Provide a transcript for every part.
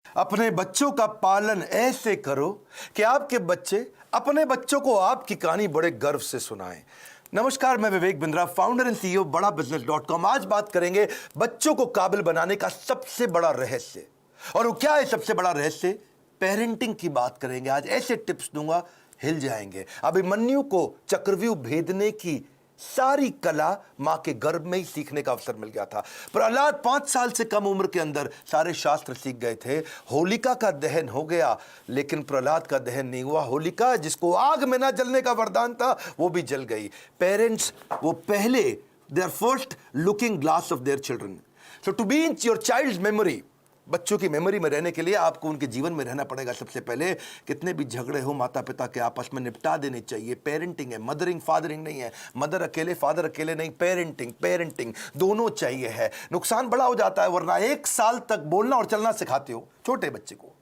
अपने बच्चों का पालन ऐसे करो कि आपके बच्चे अपने बच्चों को आपकी कहानी बड़े गर्व से सुनाएं। नमस्कार, मैं Vivek Bindra, founder and CEO बड़ा बिजनेस.com। आज बात करेंगे बच्चों को काबिल बनाने का सबसे बड़ा रहस्य। और वो क्या है सबसे बड़ा रहस्य? पेरेंटिंग की बात करेंगे। आज ऐसे टिप्स दूंगा, हिल जाएंगे। अभिमन्यु को चक्रव्यूह भेदने की सारी कला मां के गर्भ में ही सीखने का अवसर मिल गया था। प्रहलाद 5 साल से कम उम्र के अंदर सारे शास्त्र सीख गए थे। होलिका का दहन हो गया, लेकिन प्रहलाद का दहन नहीं हुआ। होलिका, जिसको आग में ना जलने का वरदान था, वो भी जल गई। पेरेंट्स, वो पहले, they are first looking glass of their children. So to be in your child memory, बच्चों की मेमोरी में रहने के लिए आपको उनके जीवन में रहना पड़ेगा। सबसे पहले, कितने भी झगड़े हो माता पिता के आपस में निपटा देने चाहिए। पेरेंटिंग है, मदरिंग फादरिंग नहीं है। मदर अकेले फादर अकेले नहीं, पेरेंटिंग दोनों चाहिए है। नुकसान बड़ा हो जाता है, वरना 1 साल तक बोलना और चलना सिखाते हो छोटे बच्चे को।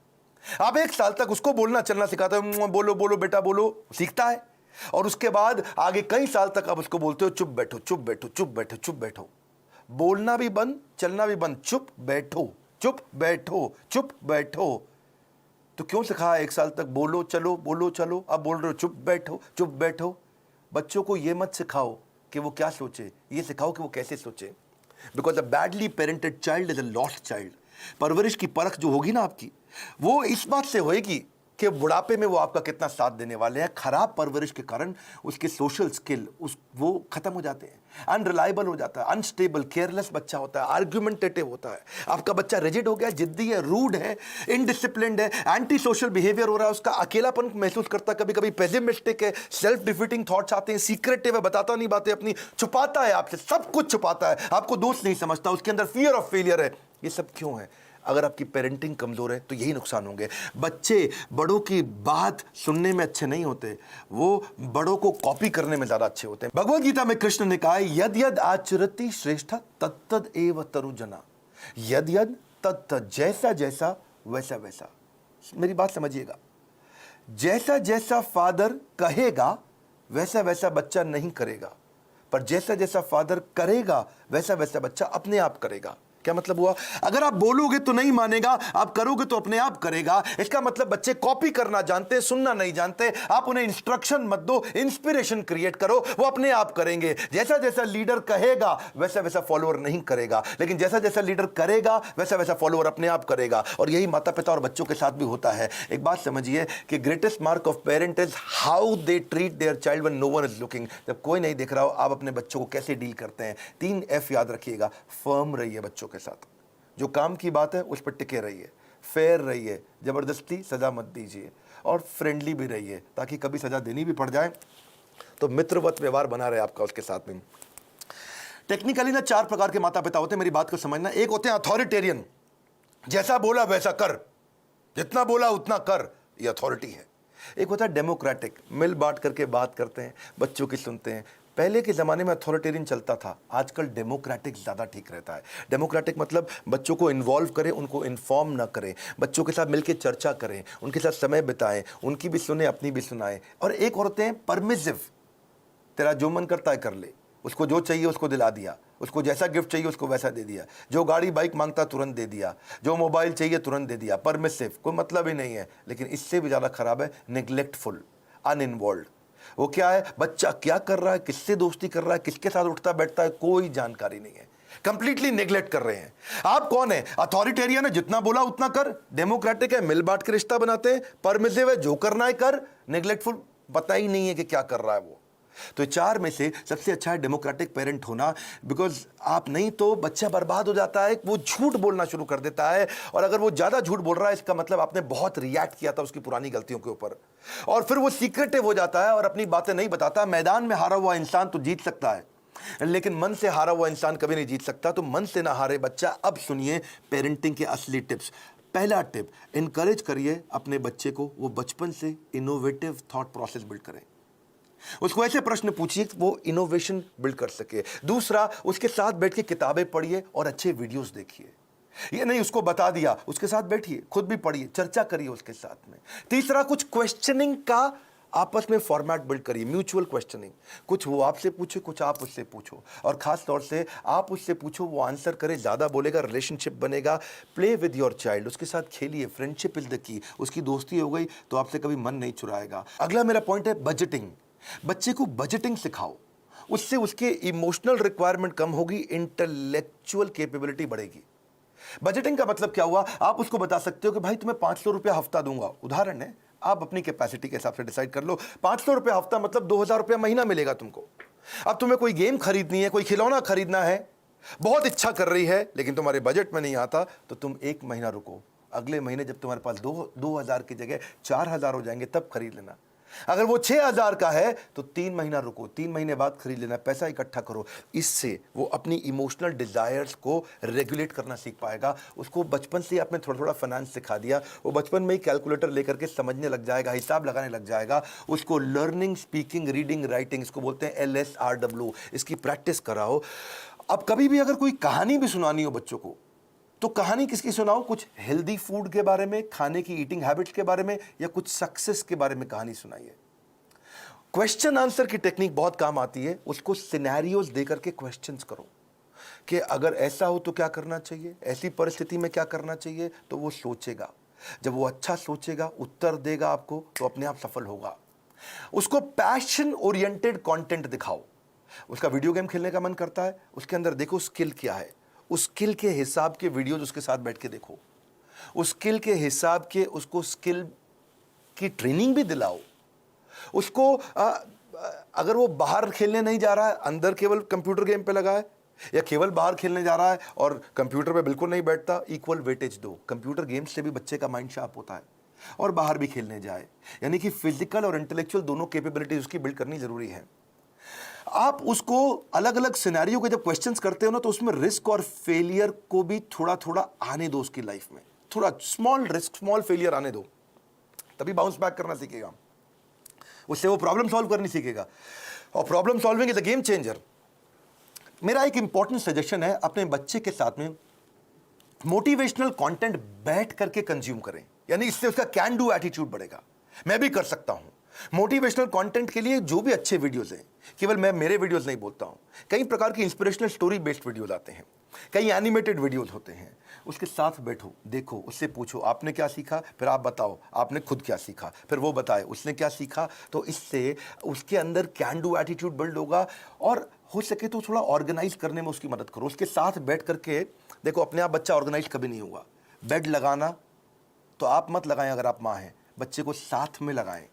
आप 1 साल तक उसको बोलना चलना सिखाते हो, बोलो बोलो बेटा बोलो, सीखता है। और उसके बाद आगे कई साल तक आप उसको बोलते हो चुप बैठो चुप बैठो चुप बैठो चुप बैठो। बोलना भी बंद, चलना भी बंद, चुप बैठो चुप बैठो चुप बैठो। तो क्यों सिखाया 1 साल तक बोलो चलो, अब बोल रहे हो चुप बैठो। बच्चों को यह मत सिखाओ कि वो क्या सोचे, ये सिखाओ कि वो कैसे सोचे। Because a badly parented child is a lost child. परवरिश की परख जो होगी ना आपकी, वो इस बात से होएगी कि बुढ़ापे में वो आपका कितना साथ देने वाले हैं। खराब परवरिश के कारण उसके सोशल स्किल वो खत्म हो जाते हैं, अनरिलायबल हो जाता है, अनस्टेबल, केयरलेस बच्चा होता है, आर्ग्यूमेंटेटिव होता है। आपका बच्चा रिजिड हो गया, जिद्दी है, रूड है, इनडिसिप्लिन्ड है, एंटी सोशल बिहेवियर हो रहा है, उसका अकेलापन महसूस करता है, कभी कभी पेसिमिस्टिक है, सेल्फ डिफीटिंग थॉट्स आते हैं, सीक्रेटिव है, बताता नहीं बातें अपनी, छुपाता है आपसे, सब कुछ छुपाता है, आपको दोस्त नहीं समझता, उसके अंदर फियर ऑफ फेलियर है। ये सब क्यों है? अगर आपकी पेरेंटिंग कमजोर है तो यही नुकसान होंगे। बच्चे बड़ों की बात सुनने में अच्छे नहीं होते, वो बड़ों को कॉपी करने में ज्यादा अच्छे होते हैं। भगवद गीता में कृष्ण ने कहा है, यद यद आचरति श्रेष्ठ तत्तद एव तरुजना। यद यद तत्तद, जैसा जैसा वैसा वैसा। मेरी बात समझिएगा, जैसा जैसा फादर कहेगा वैसा वैसा बच्चा नहीं करेगा, पर जैसा जैसा फादर करेगा वैसा वैसा बच्चा अपने आप करेगा। क्या मतलब हुआ? अगर आप बोलोगे तो नहीं मानेगा, आप करोगे तो अपने आप करेगा। इसका मतलब बच्चे कॉपी करना जानते हैं, सुनना नहीं जानते। आप उन्हें इंस्ट्रक्शन मत दो, इंस्पिरेशन क्रिएट करो, वो अपने आप करेंगे। जैसा जैसा लीडर कहेगा वैसा वैसा फॉलोअर नहीं करेगा, लेकिन जैसा जैसा लीडर करेगा वैसा वैसा फॉलोअर अपने आप करेगा। और यही माता पिता और बच्चों के साथ भी होता है। एक बात समझिए कि greatest mark of parent is how they treat their child when no one is looking. जब कोई नहीं देख रहा हो, आप अपने बच्चों को कैसे डील करते हैं। 3 F याद रखिएगा। फर्म रहिए बच्चों के साथ, जो काम की बात है उस पर टिके रहिए, फेयर रहिए, जबरदस्ती सजा मत दीजिए, और फ्रेंडली भी रहिए, ताकि कभी सजा देनी भी पड़ जाए तो मित्रवत व्यवहार बना रहे आपका उसके साथ में। टेक्निकली ना 4 प्रकार के माता पिता होते हैं, मेरी बात को समझना। एक होते हैं अथॉरिटेरियन, जैसा बोला वैसा कर, जितना बोला उतना कर, ये अथॉरिटी है। एक होता है डेमोक्रेटिक, मिल बांट करके बात करते हैं, बच्चों की सुनते हैं। पहले के ज़माने में अथॉरिटेरियन चलता था, आजकल डेमोक्रेटिक ज़्यादा ठीक रहता है। डेमोक्रेटिक मतलब बच्चों को इन्वॉल्व करें, उनको इन्फॉर्म ना करें, बच्चों के साथ मिलकर चर्चा करें, उनके साथ समय बिताएं, उनकी भी सुने, अपनी भी सुनाएं। और एक और होते हैं परमिसिव, तेरा जो मन करता है कर ले, उसको जो चाहिए उसको दिला दिया, उसको जैसा गिफ्ट चाहिए उसको वैसा दे दिया, जो गाड़ी बाइक मांगता तुरंत दे दिया, जो मोबाइल चाहिए तुरंत दे दिया। परमिसिव, कोई मतलब ही नहीं है। लेकिन इससे भी ज़्यादा खराब है नेग्लेक्टफुल, अनइन्वॉल्व। वो क्या है? बच्चा क्या कर रहा है, किससे दोस्ती कर रहा है, किसके साथ उठता बैठता है, कोई जानकारी नहीं है, कंप्लीटली नेग्लेक्ट कर रहे हैं। आप कौन है? अथॉरिटेरियन है, जितना बोला उतना कर। डेमोक्रेटिक है, मिल बांट के रिश्ता बनाते हैं। परमिसिव है, जो करना है कर। नेग्लेक्टफुल, पता ही नहीं है कि क्या कर रहा है वो। तो 4 में से सबसे अच्छा है डेमोक्रेटिक पेरेंट होना। बिकॉज आप नहीं तो बच्चा बर्बाद हो जाता है, वो झूठ बोलना शुरू कर देता है। और अगर वो ज्यादा झूठ बोल रहा है, इसका मतलब आपने बहुत रिएक्ट किया था उसकी पुरानी गलतियों के ऊपर, और फिर वो सीक्रेटिव हो जाता है और अपनी बातें नहीं बताता। मैदान में हारा हुआ इंसान तो जीत सकता है, लेकिन मन से हारा हुआ इंसान कभी नहीं जीत सकता। तो मन से ना हारे बच्चा। अब सुनिए पेरेंटिंग के असली टिप्स। पहला टिप, इनकरेज करिए अपने बच्चे को, वो बचपन से इनोवेटिव थॉट प्रोसेस बिल्ड करें। उसको ऐसे प्रश्न पूछिए कि वो इनोवेशन बिल्ड कर सके। दूसरा, उसके साथ बैठ के किताबें पढ़िए और अच्छे वीडियोस देखिए। ये नहीं उसको बता दिया, उसके साथ बैठिए, खुद भी पढ़िए, चर्चा करिए उसके साथ में। तीसरा, कुछ क्वेश्चनिंग का आपस में फॉर्मेट बिल्ड करिए, म्यूचुअल क्वेश्चनिंग, कुछ वो आपसे पूछे, कुछ आप उससे पूछो, और खास तौर से आप उससे पूछो, वो आंसर करे, ज़्यादा बोलेगा, रिलेशनशिप बनेगा। प्ले विद योर चाइल्ड, उसके साथ खेलिए, फ्रेंडशिप इज द की। उसकी दोस्ती हो गई तो आपसे कभी मन नहीं चुराएगा। अगला मेरा पॉइंट है बजटिंग। बच्चे को बजटिंग सिखाओ, उससे उसके इमोशनल रिक्वायरमेंट कम होगी, इंटेलेक्चुअल कैपेबिलिटी बढ़ेगी। बजटिंग का मतलब क्या हुआ, आप उसको बता सकते हो कि भाई तुम्हें 500 रुपया हफ्ता दूंगा, उदाहरण है, आप अपनी कैपेसिटी के हिसाब से डिसाइड कर लो। 500 रुपया हफ्ता मतलब 2000 रुपया महीना मिलेगा तुमको। अब तुम्हें कोई गेम खरीदनी है, कोई खिलौना खरीदना है, बहुत इच्छा कर रही है, लेकिन तुम्हारे बजट में नहीं आता, तो तुम एक महीना रुको, अगले महीने जब तुम्हारे पास 2000 की जगह 4000 हो जाएंगे तब खरीद लेना। अगर वो 6000 का है तो 3 महीना रुको, 3 महीने बाद खरीद लेना, पैसा इकट्ठा करो। इससे वो अपनी इमोशनल डिजायर्स को रेगुलेट करना सीख पाएगा। उसको बचपन से आपने थोड़ा थोड़ा फाइनेंस सिखा दिया, वो बचपन में ही कैलकुलेटर लेकर के समझने लग जाएगा, हिसाब लगाने लग जाएगा। उसको लर्निंग, स्पीकिंग, रीडिंग, राइटिंग, इसको बोलते हैं LSRW, इसकी प्रैक्टिस कराओ। अब कभी भी अगर कोई कहानी भी सुनानी हो बच्चों को, तो कहानी किसकी सुनाओ, कुछ हेल्दी फूड के बारे में, खाने की ईटिंग हैबिट्स के बारे में, या कुछ सक्सेस के बारे में कहानी सुनाइए। क्वेश्चन आंसर की टेक्निक बहुत काम आती है। उसको सिनेरियोज देकर के क्वेश्चंस करो कि अगर ऐसा हो तो क्या करना चाहिए, ऐसी परिस्थिति में क्या करना चाहिए, तो वो सोचेगा। जब वो अच्छा सोचेगा, उत्तर देगा आपको, तो अपने आप सफल होगा। उसको पैशन ओरिएंटेड कंटेंट दिखाओ। उसका वीडियो गेम खेलने का मन करता है, उसके अंदर देखो स्किल क्या है, उस स्किल के हिसाब के वीडियोज उसके साथ बैठ के देखो, उस स्किल के हिसाब के उसको स्किल की ट्रेनिंग भी दिलाओ। उसको अगर वो बाहर खेलने नहीं जा रहा है, अंदर केवल कंप्यूटर गेम पे लगा है, या केवल बाहर खेलने जा रहा है और कंप्यूटर पे बिल्कुल नहीं बैठता, इक्वल वेटेज दो। कंप्यूटर गेम्स से भी बच्चे का माइंड शार्प होता है, और बाहर भी खेलने जाए। यानी कि फिजिकल और इंटेलेक्चुअल दोनों कैपेबिलिटीज उसकी बिल्ड करनी जरूरी है। आप उसको अलग अलग सिनेरियो के जब क्वेश्चंस करते हो ना, तो उसमें रिस्क और फेलियर को भी थोड़ा थोड़ा आने दो उसकी लाइफ में। थोड़ा स्मॉल रिस्क, स्मॉल फेलियर आने दो, तभी बाउंस बैक करना सीखेगा। उससे वो प्रॉब्लम सॉल्व करनी सीखेगा, और problem solving is a game changer. मेरा एक इंपॉर्टेंट सजेशन है, अपने बच्चे के साथ में मोटिवेशनल कंटेंट बैठ करके कंज्यूम करें, यानी इससे उसका कैन डू एटीट्यूड बढ़ेगा। मैं भी कर सकता हूं। मोटिवेशनल कंटेंट के लिए जो भी अच्छे वीडियोस हैं, केवल मैं मेरे वीडियोस नहीं बोलता हूं, कई प्रकार की इंस्पिरेशनल स्टोरी बेस्ड वीडियोस आते हैं, कई एनिमेटेड वीडियोस होते हैं। उसके साथ बैठो, देखो, उससे पूछो आपने क्या सीखा, फिर आप बताओ आपने खुद क्या सीखा, फिर वो बताए उसने क्या सीखा। तो इससे उसके अंदर कैन डू एटीट्यूड बिल्ड होगा, और हो सके तो थोड़ा ऑर्गेनाइज करने में उसकी मदद करो। उसके साथ बैठ करके देखो, अपने आप बच्चा ऑर्गेनाइज कभी नहीं होगा। बेड लगाना तो आप मत लगाएं, अगर आप माँ हैं, बच्चे को साथ में लगाएं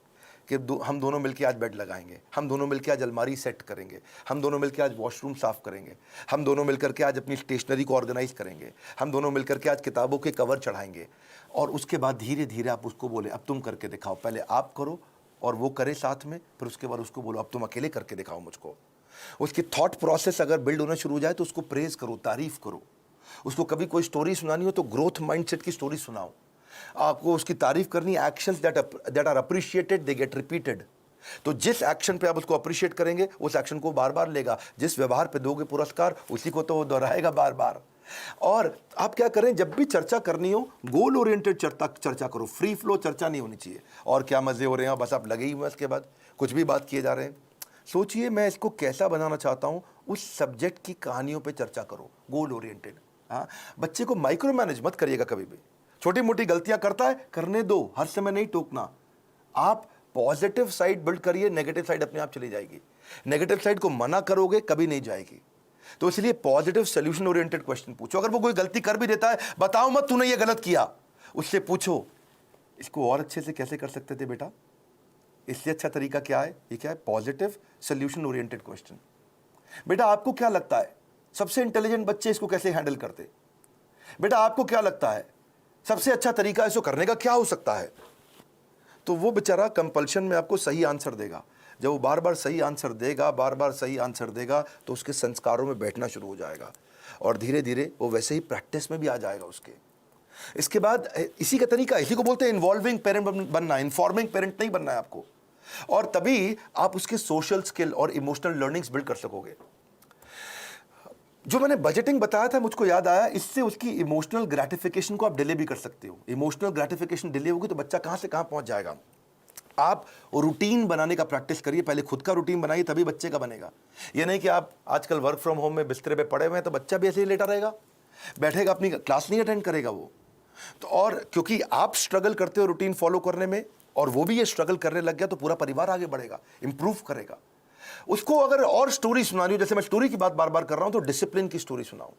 कि हम दोनों मिलकर आज बेड लगाएंगे, हम दोनों मिलकर आज अलमारी सेट करेंगे, हम दोनों मिलकर आज वॉशरूम साफ करेंगे, हम दोनों मिलकर के आज अपनी स्टेशनरी को ऑर्गेनाइज करेंगे, हम दोनों मिलकर के आज किताबों के कवर चढ़ाएंगे। और उसके बाद धीरे धीरे आप उसको बोले अब तुम करके दिखाओ, पहले आप करो और वो करे साथ में, फिर उसके बाद उसको बोलो अब तुम अकेले करके दिखाओ मुझको। उसकी थॉट प्रोसेस अगर बिल्ड होना शुरू हो जाए तो उसको प्रेज करो, तारीफ करो। उसको कभी कोई स्टोरी सुनानी हो तो ग्रोथ माइंडसेट की स्टोरी सुनाओ। आपको उसकी तारीफ करनी, actions that are appreciated they get repeated. तो जिस एक्शन पे आप उसको अप्रिशिएट करेंगे, उस एक्शन को बार बार लेगा। जिस व्यवहार पे दोगे पुरस्कार, उसी को तो वो दोहराएगा बार बार। और आप क्या करें, जब भी चर्चा करनी हो, गोल ओरिएंटेड चर्चा करो, फ्री फ्लो चर्चा नहीं होनी चाहिए। और क्या मजे हो रहे हैं, बस आप लगे ही हुए, इसके बाद कुछ भी बात किए जा रहे हैं। सोचिए मैं इसको कैसा बनाना चाहता हूं, उस सब्जेक्ट की कहानियों पे चर्चा करो, गोल ओरिएंटेड। हाँ, बच्चे को माइक्रो मैनेज मत करिएगा कभी भी। छोटी मोटी गलतियां करता है, करने दो, हर समय नहीं टोकना। आप पॉजिटिव साइड बिल्ड करिए, नेगेटिव साइड अपने आप चली जाएगी। नेगेटिव साइड को मना करोगे कभी नहीं जाएगी। तो इसलिए पॉजिटिव सोल्यूशन ओरिएंटेड क्वेश्चन पूछो। अगर वो कोई गलती कर भी देता है, बताओ मत तूने ये गलत किया, उससे पूछो इसको और अच्छे से कैसे कर सकते थे बेटा, इससे अच्छा तरीका क्या है, ये क्या है, पॉजिटिव सोल्यूशन ओरिएंटेड क्वेश्चन। बेटा आपको क्या लगता है सबसे इंटेलिजेंट बच्चे इसको कैसे हैंडल करते, बेटा आपको क्या लगता है सबसे अच्छा तरीका इसको करने का क्या हो सकता है। तो वो बेचारा कंपल्शन में आपको सही आंसर देगा। जब वो बार बार सही आंसर देगा, बार बार सही आंसर देगा, तो उसके संस्कारों में बैठना शुरू हो जाएगा, और धीरे धीरे वो वैसे ही प्रैक्टिस में भी आ जाएगा उसके। इसके बाद इसी का तरीका, इसी को बोलते हैं इन्वॉल्विंग पेरेंट बनना, इन्फॉर्मिंग पेरेंट नहीं बनना है आपको। और तभी आप उसके सोशल स्किल और इमोशनल लर्निंग्स बिल्ड कर सकोगे। जो मैंने बजटिंग बताया था, मुझको याद आया, इससे उसकी इमोशनल ग्रेटिफिकेशन को आप डिले भी कर सकते हो। इमोशनल ग्रेटिफिकेशन डिले होगी तो बच्चा कहां से कहां पहुंच जाएगा। आप रूटीन बनाने का प्रैक्टिस करिए, पहले खुद का रूटीन बनाइए, तभी बच्चे का बनेगा। ये नहीं कि आप आजकल वर्क फ्रॉम होम में बिस्तरे पे पड़े हुए हैं तो बच्चा भी ऐसे ही लेटा रहेगा, बैठेगा, अपनी क्लास नहीं अटेंड करेगा वो। तो और क्योंकि आप स्ट्रगल करते हो रूटीन फॉलो करने में और वो भी ये स्ट्रगल करने लग गया, तो पूरा परिवार आगे बढ़ेगा, इंप्रूव करेगा। उसको अगर और स्टोरी सुनानी हो, जैसे मैं स्टोरी की बात बार बार कर रहा हूं, तो डिसिप्लिन की स्टोरी सुनाओ।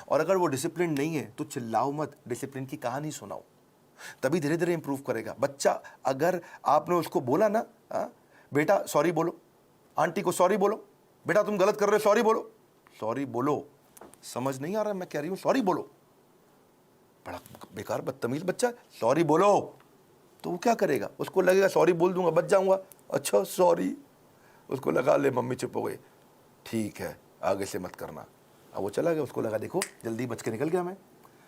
और अगर वो डिसिप्लिन नहीं है तो चिल्लाओ मत, डिसिप्लिन की कहानी सुनाओ, तभी धीरे धीरे इंप्रूव करेगा बच्चा। अगर आपने उसको बोला ना, बेटा सॉरी बोलो, आंटी को सॉरी बोलो, बेटा तुम गलत कर रहे हो सॉरी बोलो, सॉरी बोलो, समझ नहीं आ रहा मैं कह रही हूं सॉरी बोलो, बड़ा बेकार बदतमीज बच्चा, सॉरी बोलो। तो वो क्या करेगा, उसको लगेगा सॉरी बोल दूंगा बच जाऊंगा, अच्छा सॉरी, उसको लगा ले मम्मी चुप हो गई, ठीक है आगे से मत करना। अब वो चला गया, उसको लगा देखो जल्दी बच के निकल गया मैं,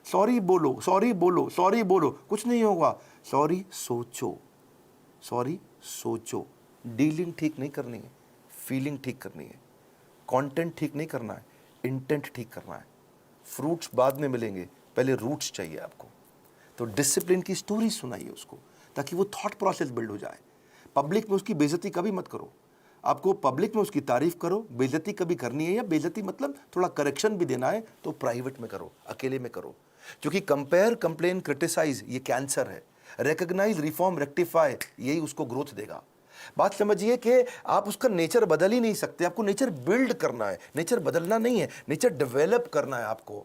सॉरी बोलो सॉरी बोलो सॉरी बोलो, कुछ नहीं होगा, सॉरी सोचो, सॉरी सोचो। डीलिंग ठीक नहीं करनी है, फीलिंग ठीक करनी है, कंटेंट ठीक नहीं करना है, इंटेंट ठीक करना है। फ्रूट्स बाद में मिलेंगे, पहले रूट्स चाहिए आपको। तो डिसिप्लिन की स्टोरी सुनाइए उसको, ताकि वो थॉट प्रोसेस बिल्ड हो जाए। पब्लिक में उसकी बेइज्जती कभी मत करो, आपको पब्लिक में उसकी तारीफ करो, बेइज्जती कभी करनी है, या बेइज्जती मतलब थोड़ा करेक्शन भी देना है तो प्राइवेट में करो, अकेले में करो। क्योंकि कंपेयर, कंप्लेन, क्रिटिसाइज ये कैंसर है, रिकॉग्नाइज, रिफॉर्म, रेक्टिफाई यही उसको ग्रोथ देगा। बात समझिए कि आप उसका नेचर बदल ही नहीं सकते, आपको नेचर बिल्ड करना है, नेचर बदलना नहीं है, नेचर डेवलप करना है आपको।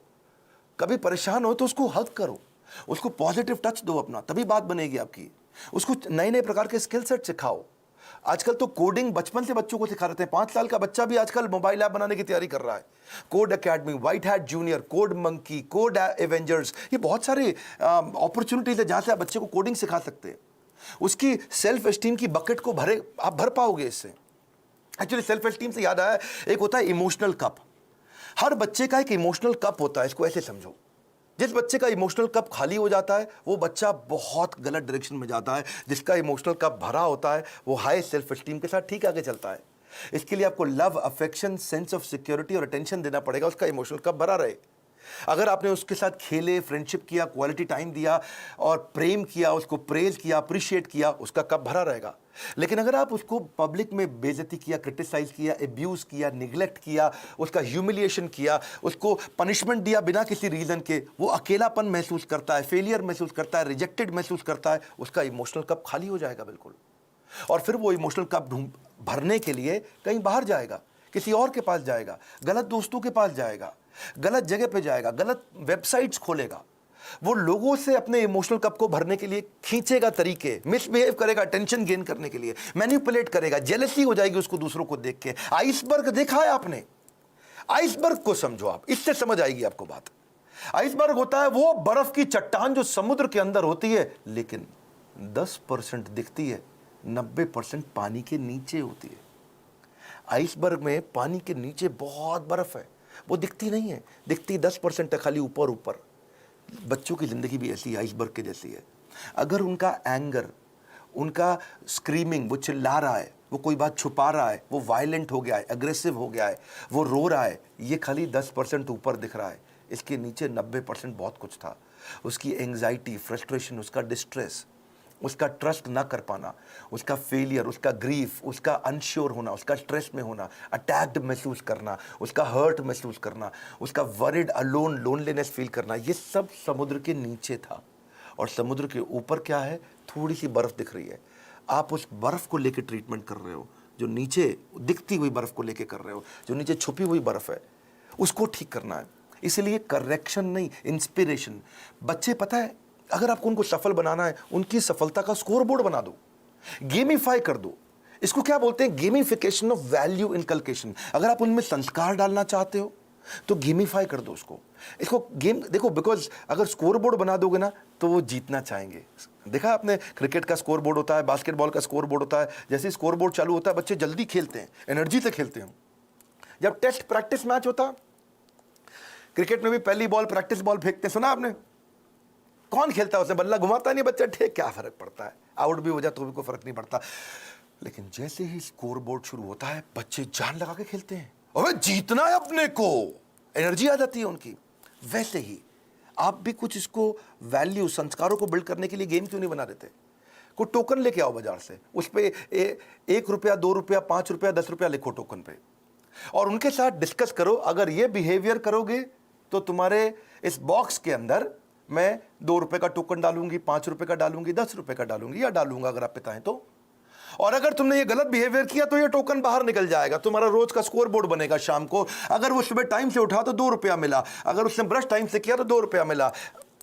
कभी परेशान हो तो उसको हग करो, उसको पॉजिटिव टच दो अपना, तभी बात बनेगी आपकी। उसको नए नए प्रकार के स्किल सेट सिखाओ। आजकल तो कोडिंग बचपन से बच्चों को सिखा रहे हैं, 5 साल का बच्चा भी आजकल मोबाइल ऐप बनाने की तैयारी कर रहा है। Code academy, white hat junior, code monkey, code Avengers, ये बहुत सारे अपॉर्चुनिटीज है जहां से आप बच्चे को कोडिंग सिखा सकते हैं। उसकी सेल्फ एस्टीम की बकेट को आप भर पाओगे इससे। एक्चुअली सेल्फ एस्टीम से याद आया, एक होता है इमोशनल कप। हर बच्चे का एक इमोशनल कप होता है, इसको ऐसे समझो। जिस बच्चे का इमोशनल कप खाली हो जाता है वो बच्चा बहुत गलत डायरेक्शन में जाता है, जिसका इमोशनल कप भरा होता है वो हाई सेल्फ एस्टीम के साथ ठीक आगे चलता है। इसके लिए आपको love, affection, sense of security और अटेंशन देना पड़ेगा, उसका इमोशनल कप भरा रहे। अगर आपने उसके साथ खेले, फ्रेंडशिप किया, क्वालिटी टाइम दिया और प्रेम किया, उसको प्रेज किया, अप्रिशिएट किया, उसका कप भरा रहेगा। लेकिन अगर आप उसको पब्लिक में बेइज्जती किया, क्रिटिसाइज किया, एब्यूज किया, निगलेक्ट किया, उसका ह्यूमिलिएशन किया, उसको पनिशमेंट दिया बिना किसी रीजन के, वो अकेलापन महसूस करता है, फेलियर महसूस करता है, रिजेक्टेड महसूस करता है, उसका इमोशनल कप खाली हो जाएगा बिल्कुल। और फिर वो इमोशनल कप भरने के लिए कहीं बाहर जाएगा, किसी और के पास जाएगा, गलत दोस्तों के पास जाएगा, गलत जगह पे जाएगा, गलत वेबसाइट्स खोलेगा, वो लोगों से अपने इमोशनल कप को भरने के लिए खींचेगा तरीके, मिसबिहेव करेगा अटेंशन गेन करने के लिए, मैनिपुलेट करेगा, जेलसी हो जाएगी उसको दूसरों को देख के। आइसबर्ग देखा है आपने? आइसबर्ग को समझो आप, इससे समझ आएगी आपको बात। आइसबर्ग होता है वो बर्फ की चट्टान जो समुद्र के अंदर होती है, लेकिन 10% दिखती है, 90% पानी के नीचे होती है। आइसबर्ग में पानी के नीचे बहुत बर्फ है, वो दिखती नहीं है, दिखती 10% है, खाली ऊपर ऊपर। बच्चों की ज़िंदगी भी ऐसी आइसबर्ग के जैसी है। अगर उनका एंगर, उनका स्क्रीमिंग, वो चिल्ला रहा है, वो कोई बात छुपा रहा है, वो वायलेंट हो गया है, अग्रेसिव हो गया है, वो रो रहा है, ये खाली 10% ऊपर दिख रहा है, इसके नीचे 90% बहुत कुछ था। उसकी एंग्जाइटी, फ्रस्ट्रेशन, उसका डिस्ट्रेस, उसका ट्रस्ट ना कर पाना, उसका फेलियर, उसका ग्रीफ, उसका अनश्योर होना, उसका स्ट्रेस में होना, अटैक्ड महसूस करना, उसका हर्ट महसूस करना, उसका वरिड, अलोन, लोनलीनेस फील करना, ये सब समुद्र के नीचे था। और समुद्र के ऊपर क्या है? थोड़ी सी बर्फ दिख रही है। आप उस बर्फ को लेकर ट्रीटमेंट कर रहे हो, जो नीचे दिखती हुई बर्फ को लेकर कर रहे हो, जो नीचे छुपी हुई बर्फ है, उसको ठीक करना है। इसलिए करेक्शन नहीं, इंस्पिरेशन। बच्चे, पता है, अगर आपको उनको सफल बनाना है, उनकी सफलता का स्कोर बोर्ड बना दो, गेमिफाई कर दो। इसको क्या बोलते हैं? Gamification of value inculcation. अगर आप उनमें संस्कार डालना चाहते हो तो गेमिफाई कर दो उसको। इसको गेम देखो, बिकॉज अगर स्कोर बोर्ड बना दोगे ना तो वो जीतना चाहेंगे। देखा आपने, क्रिकेट का स्कोर बोर्ड होता है, बास्केटबॉल का स्कोर बोर्ड होता है। जैसे स्कोर बोर्ड चालू होता है, बच्चे जल्दी खेलते हैं, एनर्जी से खेलते हैं। जब टेस्ट प्रैक्टिस मैच होता, क्रिकेट में भी पहली बॉल प्रैक्टिस बॉल फेंकते, सुना आपने? कौन खेलता है? उसने बल्ला घुमाता नहीं बच्चा, ठीक, क्या फर्क पड़ता है, आउट भी हो जाए तो भी कोई फर्क नहीं पड़ता। लेकिन जैसे ही स्कोर बोर्ड शुरू होता है, बच्चे जान लगा के खेलते हैं, अबे जीतना है अपने को, एनर्जी आ जाती है उनकी। वैसे ही आप भी कुछ इसको वैल्यू, संस्कारों को बिल्ड करने के लिए गेम क्यों नहीं बना देते? कोई टोकन लेके आओ बाजार से, उस पर 1 रुपया, 2 रुपया, 5 रुपया, 10 रुपया लिखो टोकन पे, और उनके साथ डिस्कस करो। अगर ये बिहेवियर करोगे तो तुम्हारे इस बॉक्स के अंदर मैं 2 रुपए का टोकन डालूंगी, 5 रुपए का डालूंगी, 10 रुपए का डालूंगी या डालूंगा अगर आप पिता हैं तो। और अगर तुमने ये गलत बिहेवियर किया तो ये टोकन बाहर निकल जाएगा, तुम्हारा रोज का स्कोर बोर्ड बनेगा शाम को। अगर वो सुबह टाइम से उठा तो 2 रुपया मिला, अगर उसने ब्रश टाइम से किया तो 2 रुपया मिला।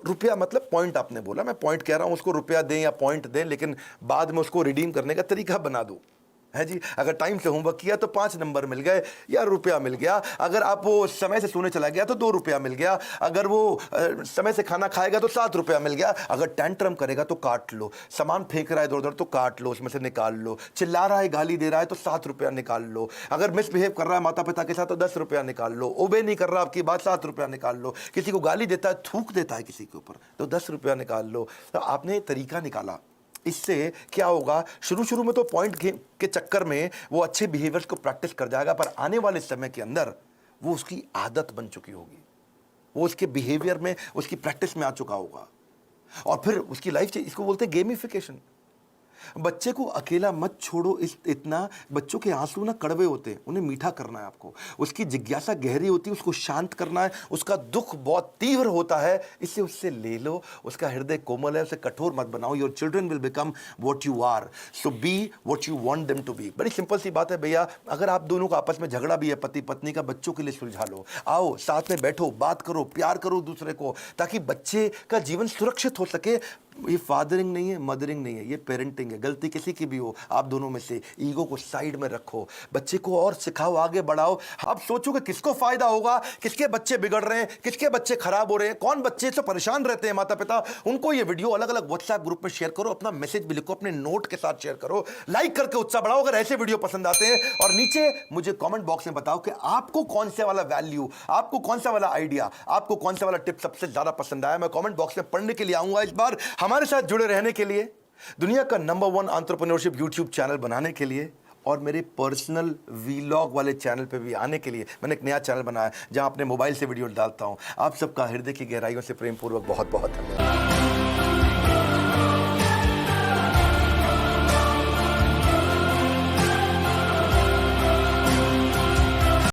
रुपया मतलब पॉइंट, आपने बोला, मैं पॉइंट कह रहा हूं, उसको रुपया दें या पॉइंट दें, लेकिन बाद में उसको रिडीम करने का तरीका बना दो, है जी। अगर टाइम से होमवर्क किया तो 5 नंबर मिल गए या रुपया मिल गया। अगर आप वो समय से सोने चला गया तो 2 रुपया मिल गया। अगर वो समय से खाना खाएगा तो 7 रुपया मिल गया। अगर टेंट्रम करेगा तो काट लो, सामान फेंक रहा है इधर उधर तो काट लो, उसमें से निकाल लो, चिल्ला रहा है, गाली दे रहा है तो 7 रुपया निकाल लो। अगर मिसबिहेव कर रहा है माता पिता के साथ तो 10 रुपया निकाल लो। ओबे नहीं कर रहा आपकी बात, 7 रुपया निकाल लो। किसी को गाली देता है, थूक देता है किसी के ऊपर तो 10 रुपया निकाल लो। तो आपने तरीका निकाला। इससे क्या होगा, शुरू शुरू में तो पॉइंट के चक्कर में वो अच्छे बिहेवियर्स को प्रैक्टिस कर जाएगा, पर आने वाले समय के अंदर वो उसकी आदत बन चुकी होगी, वो उसके बिहेवियर में, उसकी प्रैक्टिस में आ चुका होगा, और फिर उसकी लाइफ से, इसको बोलते हैं गेमिफिकेशन। बच्चे को अकेला मत छोड़ो, इतना बच्चों के आंसू ना कड़वे होते हैं, उन्हें मीठा करना है आपको। उसकी जिज्ञासा गहरी होती है, उसको शांत करना है। उसका दुख बहुत तीव्र होता है, इससे उससे ले लो। उसका हृदय कोमल है, उसे कठोर मत बनाओ। Your children will become what you are, so be what you want them to be. बड़ी सिंपल सी बात है भैया। अगर आप दोनों का आपस में झगड़ा भी है पति पत्नी का, बच्चों के लिए सुलझा लो। आओ साथ में बैठो, बात करो, प्यार करो दूसरे को, ताकि बच्चे का जीवन सुरक्षित हो सके। ये फादरिंग नहीं है, मदरिंग नहीं है, ये पेरेंटिंग है। गलती किसी की भी हो, आप दोनों में से ईगो को साइड में रखो, बच्चे को और सिखाओ, आगे बढ़ाओ। आप सोचो कि किसको फायदा होगा, किसके बच्चे बिगड़ रहे हैं, किसके बच्चे खराब हो रहे हैं, कौन बच्चे से परेशान रहते हैं माता पिता, उनको ये वीडियो अलग अलग व्हाट्सएप ग्रुप में शेयर करो, अपना मैसेज भी लिखो, अपने नोट के साथ शेयर करो, लाइक करके उत्साह बढ़ाओ अगर ऐसे वीडियो पसंद आते हैं। और नीचे मुझे कॉमेंट बॉक्स में बताओ कि आपको कौन से वाला वैल्यू, आपको कौन सा वाला आइडिया, आपको कौन सा वाला टिप सबसे ज्यादा पसंद आया। मैं कॉमेंट बॉक्स में पढ़ने के लिए आऊंगा। इस बार हमारे साथ जुड़े रहने के लिए, दुनिया का नंबर 1 एंटरप्रेन्योरशिप यूट्यूब चैनल बनाने के लिए, और मेरे पर्सनल वीलॉग वाले चैनल पे भी आने के लिए मैंने एक नया चैनल बनाया जहां अपने मोबाइल से वीडियो डालता हूं। आप सबका हृदय की गहराइयों से प्रेम पूर्वक बहुत बहुत धन्यवाद।